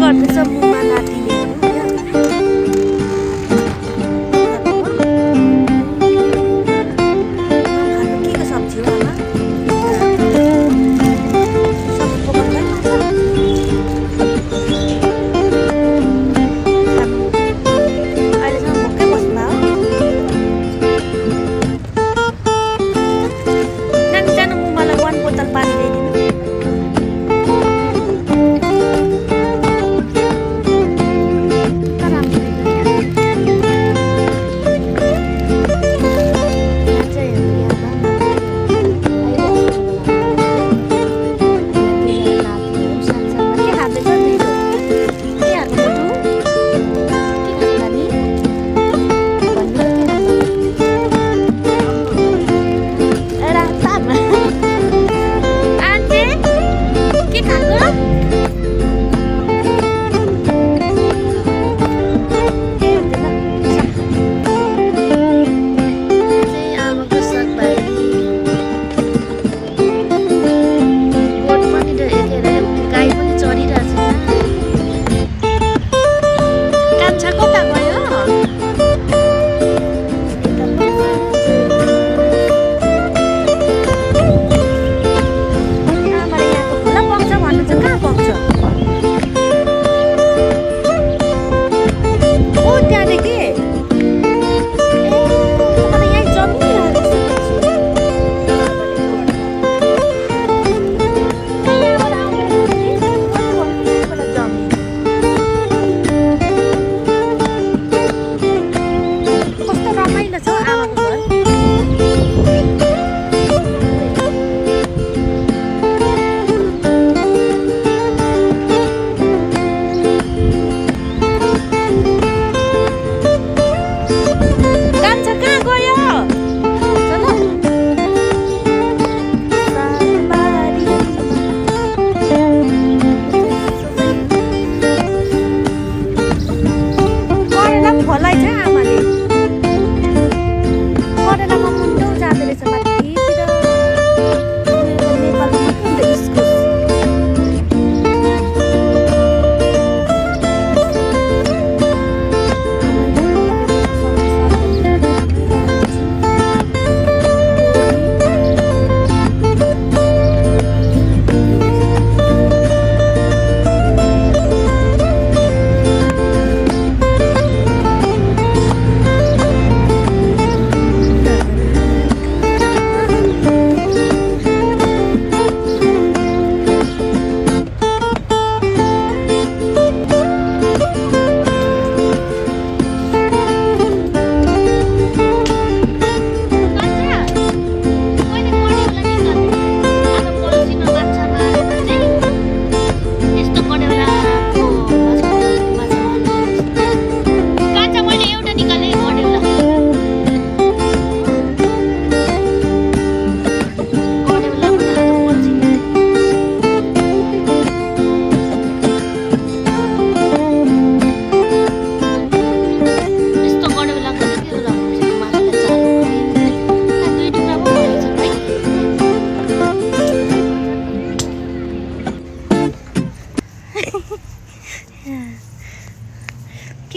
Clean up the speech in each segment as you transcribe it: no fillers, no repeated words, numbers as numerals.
गर्दैछ मुखमा नातिले के सब्जी हो आमा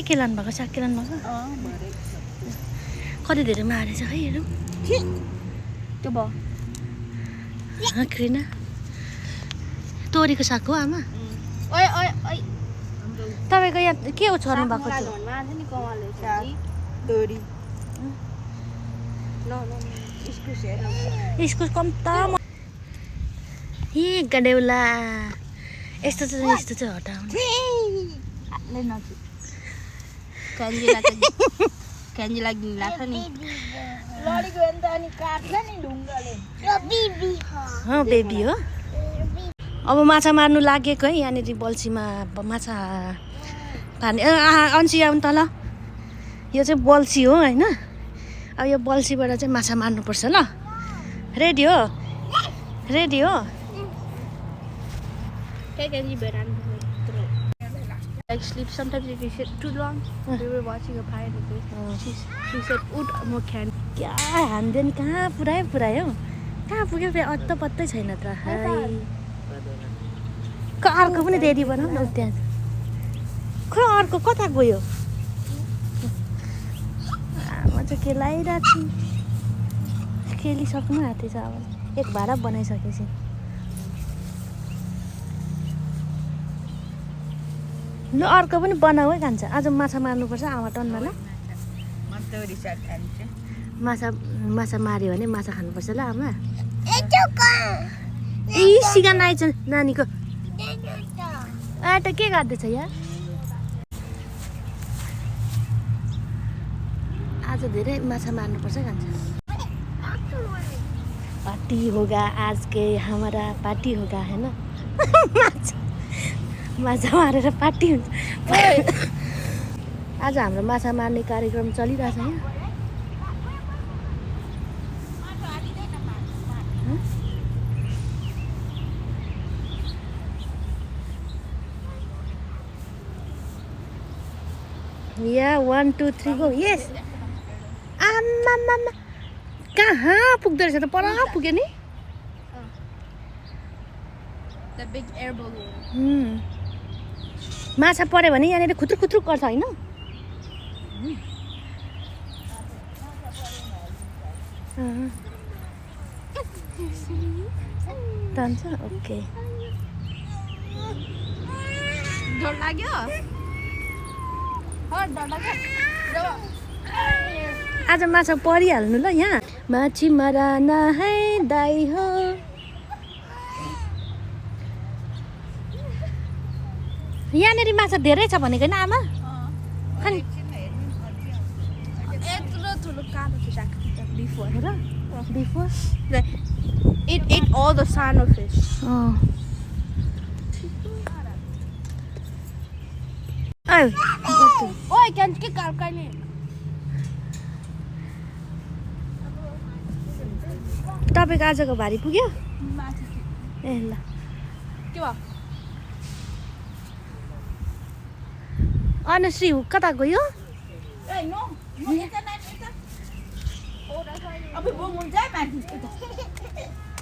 के लानु भएको साग लानु भएको कति धेरै मारेछ है हेरौँ त्यो भयो क्रिना तोरीको साग हो आमा ओइ ओइ ओइ तपाईँको यहाँ के हो छर्नु भएको इस्कुस कम्ता ए गडेउला यस्तो चाहिँ हटाउनु क्यान्जीलाई घिन लाग्छ नि बेबी हो अब माछा मार्नु लागेको है यहाँनिर बल्छीमा माछा पानी अन्सी आउनु तल यो चाहिँ बल्छी हो होइन अब यो बल्छीबाट चाहिँ माछा मार्नुपर्छ ल रेडी हो Like sleep sometimes if you sit too long. We were watching a pirate movie. She said, "Oud mo can." क्या हान्दियो नि कहाँ पुऱ्यायो कहाँ पुग्यो फेरि अत्त पत्तै छैन त अर्को पनि रेडी बनाऊ न त्यहाँ खै अर्को कता गयो म चाहिँ खेलाइरहेको छु खेलिसक्नु आँटेछ अब एक भाडा बनाइसकेपछि ल अर्को पनि बनाऊ है खान्छ आज माछा मार्नुपर्छ आमा टन्न ल माछा मार्यो भने माछा खानुपर्छ ल आमा ए सिगान आइछ नानीको आटा के गर्दैछ यहाँ आज धेरै माछा मार्नुपर्छ खान्छ पार्टी होगा आज के हमारा पार्टी होगा है ना माछा मारेर पार्टी हुन्छ आज हाम्रो माछा मार्ने कार्यक्रम चलिरहेछ यहाँ या 1 2 3 गो यस आमा कहाँ पुग्दो रहेछ त पर पुग्यो नि The big air balloon. माछा पर्यो भने यहाँनिर खुत्रुक खुत्रुक गर्छ होइन जान्छ ओके डर लाग्यो डर लाग्यो आज माछा परिहाल्नु ल यहाँ माछी मराना है दाइ हो यहाँनिर माछा धेरै छ भनेको होइन आमा खालि यत्रो ठुलो कालो फिस आएको थियो बिफोर र before It ate all the sand of fish. Oi, kan ke kalkane. तपाईको आजको भारी पुग्यो ए ल के भयो अनुश्री कता गयो ए नो यता यता ओ अबे वो मुझ जाए मैं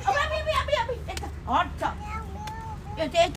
अबे अबे यता हट